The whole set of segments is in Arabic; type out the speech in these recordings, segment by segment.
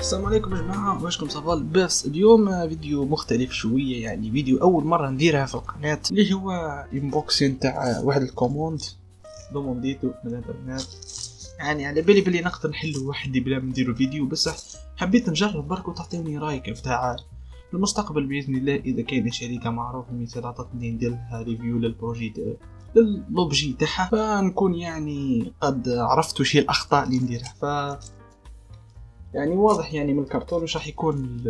السلام عليكم يا جماعة، واشكم صفا. بس اليوم فيديو مختلف شوية، يعني فيديو أول مرة نديرها في القناة، اللي هو انبوكسين تاع واحد الكوموند دومونديتو من الانترنت. يعني على بالي بلي نقدر نحلو وحدي بلا ما نديرو فيديو، بس حبيت نجرب برك وتعطيوني رايك بتاع المستقبل بإذن الله. إذا كاين شركة معروفة مثال عطتني ندير لها ريفيو للبروجي للوبجي تاعها، فنكون يعني قد عرفت شي الأخطاء اللي نديرها. يعني واضح يعني من الكرتون واش راح يكون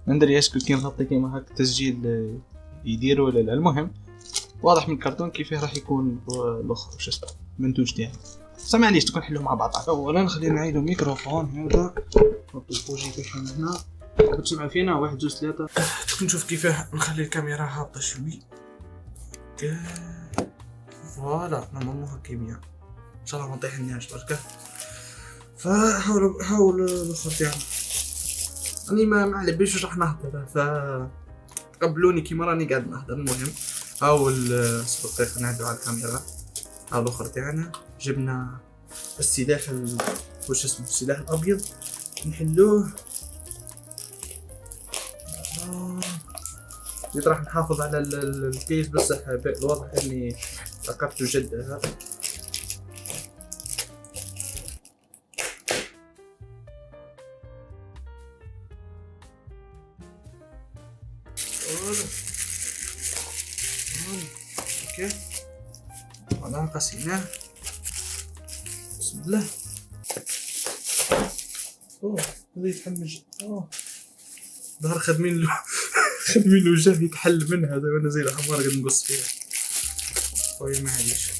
ندري اسكو كي نغطي كيما هكا تسجيل يديروا ولا لا. المهم واضح من الكرتون كيفاه راح يكون الاخر واش اسمه منتوج تاعي. سامع ليش تكون نحلو مع بعض. اولا خلينا نعيدوا الميكروفون هذا، نحطوا البوجي تاعنا هنا تسمعوا فينا 1 2 3. نشوف كيفاه نخلي الكاميرا هابطه شوي. فوالا نورمالمون هكا بيان، ان شاء الله ما نطيحنيش بركه. فحاول الاخر تاعنا اني ما على باليش راح نهضر، فقبلوني كيما راني قاعد نهضر. المهم هاو الدقيقه نعدو على الكاميرا. هاو الاخر تاعنا جبنا السلاح واش اسمه السلاح الابيض نحلوه. راح نحافظ على الكيس بصح الواضح اني فقدت جدها. اوكي والله قسيناه. بسم الله. هذا يتحمج. ظهر خدمين له خدمين له جاه يتحل منها هذا، وانا زي الحمار قاعد نقص فيها. خويا معليش.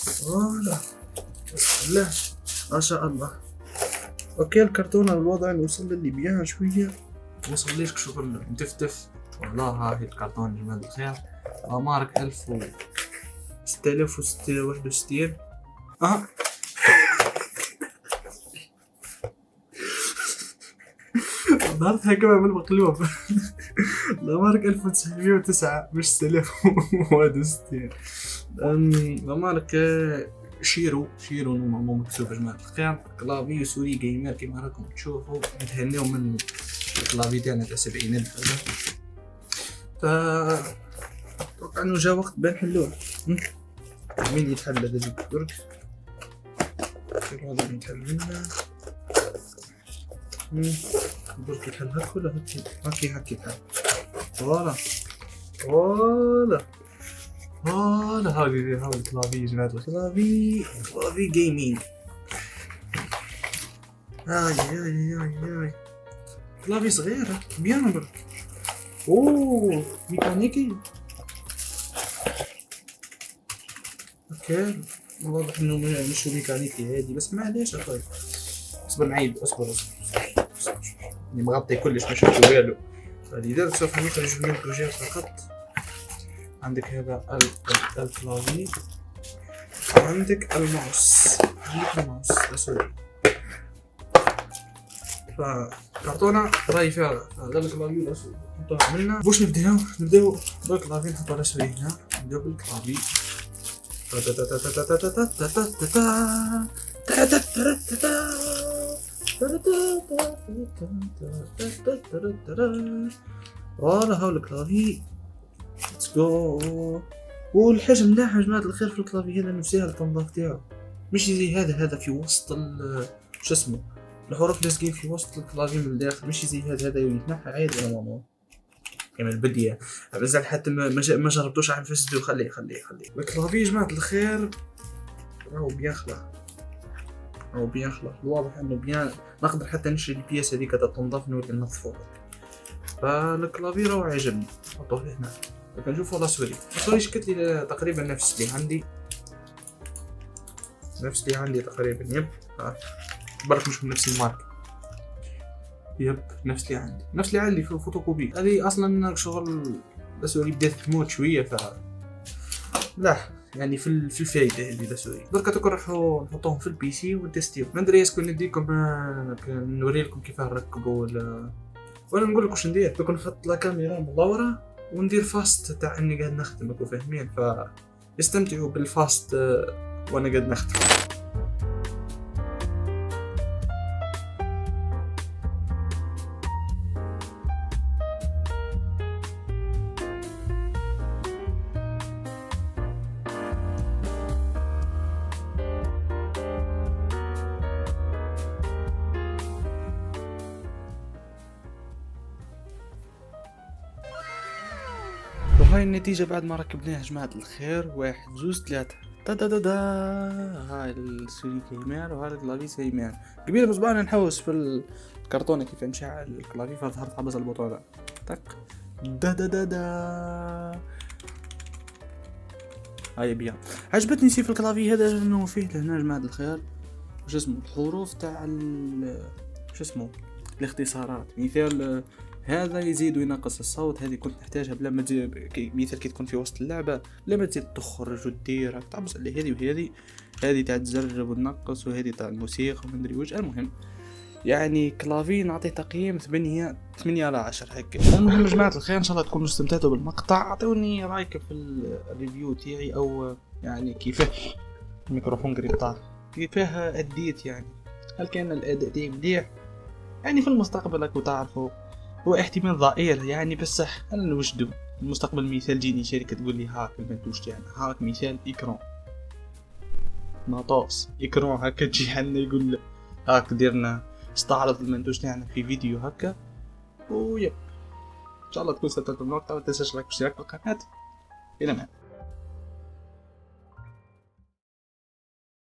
فوالا بسم الله ما شاء الله. اوكي الكرتونه الوضع وصل لي بيان شويه، وصل ليش شغل متفتف. والله هاي الكرتون جمال الخير مارك 6661. ظهرتها كمان بالمقلوب. مارك 1909 مش 6061. مارك شيرو مو مكتوب جمال الخير. كلافي سوري جيمر كيما راكم تشوفوا، نتهنيو من الكلافي تاعنا تاع 70,000 هذا. اتوقع انه جا وقت باه نحلوه. مين يتحل هذا درك هذا نتحل منه. درك يتحل هاك ولا هاك يتحل. فوالا هاي الكلافي يا جماعة الكلافي جيمنج. اي كلافي صغير بيان برك. ميكانيكي. اوكي واضح انه مش ميكانيكي عادي، بس معليش اخوي. اصبر نعيد اصبر اني مغطي كلش ما شفتو والو، فلذلك سوف نخرج من البروجيكت فقط. عندك هذا الكلافي، عندك الماوس اسود. فكرتونه راي فيها هذا الكلافي الاسود نحطوه عملنا. واش نبداو بالكلافي. نحطو الاسود هنا. نبداو بالكلافي. فوالا هاو الكلافي. ليتس جو. والحاجه ملاحه يا جماعه الخير في الكلافي هذا انه ساهل التنظيف تاعو، مش زي هذا في وسط شو اسمه الحروف لازقين في وسط الكلافي من الداخل، مش زي هذا يتنحى عادي نورمالمون كما البديه. مازال حتى ما جربتوش على الفيسبوك. خليه الكلافي يا جماعه الخير راهو بيان خلاص. الواضح انه بيان نقدر حتى نشري البياس هذيك تاع التنظيف نولي ننظفوه. فالكلافي راهو عجبني. نحطوه هنا. كنشوفوا الاسوري شكت لي تقريبا نفس اللي عندي تقريبا. يب برك مش من نفس الماركه. يب نفس اللي عندي في فوتوكوبي. هذه اصلا شغل الاسوري بدات تموت شويه، ف لا يعني في الفايده هذه الاسوري. درك تروحوا نحطوهم في البي سي ونتستيو. ما ندري اسكو نديكم نوري لكم كيف نركبوا ولا نقول لكم واش ندير. دوك نحط لا كاميرا مدوره وندير فاست تاع اني قاعد نخدم. راكم فاهمين؟ فاستمتعوا بالفاست وانا قاعد نخدم. وهاي النتيجة بعد ما ركبناها جماعة الخير. 1 2 3 دا دا دا دا. هاي السوري كيمان وهاي الكلافي سيمان. قبيل مصبعنا نحوس في الكرتونة كيف نشعل الكلافي فظهرت حبس البطولة تك دا دا دا دا. هاي بيان. عجبتني شي في الكلافي هذا انه فيه هنا جماعة الخير وش اسمه الحروف تاع شو اسمه الاختصارات. مثال هذا يزيد وينقص الصوت، هذه كنت نحتاجها بلا ما تزيد. مثال كي تكون في وسط اللعبة لما تزيد تخرج وتدير تعبس على هذه وهذه. هذه تاع تزرب ونقص وهذه تاع الموسيقى ومندري وش. المهم يعني كلافي نعطيه تقييم 8/10 هكا. المهم جماعة الخير ان شاء الله تكونوا استمتعتوا بالمقطع. اعطوني رايكم في الريفيو تاعي او يعني كيفاه الميكروفون قريب كيفاه اديت يعني. هل كان الاداء تاعي مليح يعني في المستقبل راكم تعرفوا هو احتمال ضئيل يعني بصح انا نوجدو المستقبل. مثال جيني شركة تقول لي هاك المنتوج تاعنا هاك مثال اكران ماطوس اكران هكا تجي عندنا يقول هاك ديرنا استعرض المنتوج تاعنا في فيديو هكا. ويب ان شاء الله تكون استمتعتوا بالمقطع. ما تنساش لايك واشتراك بالقناة. الى ما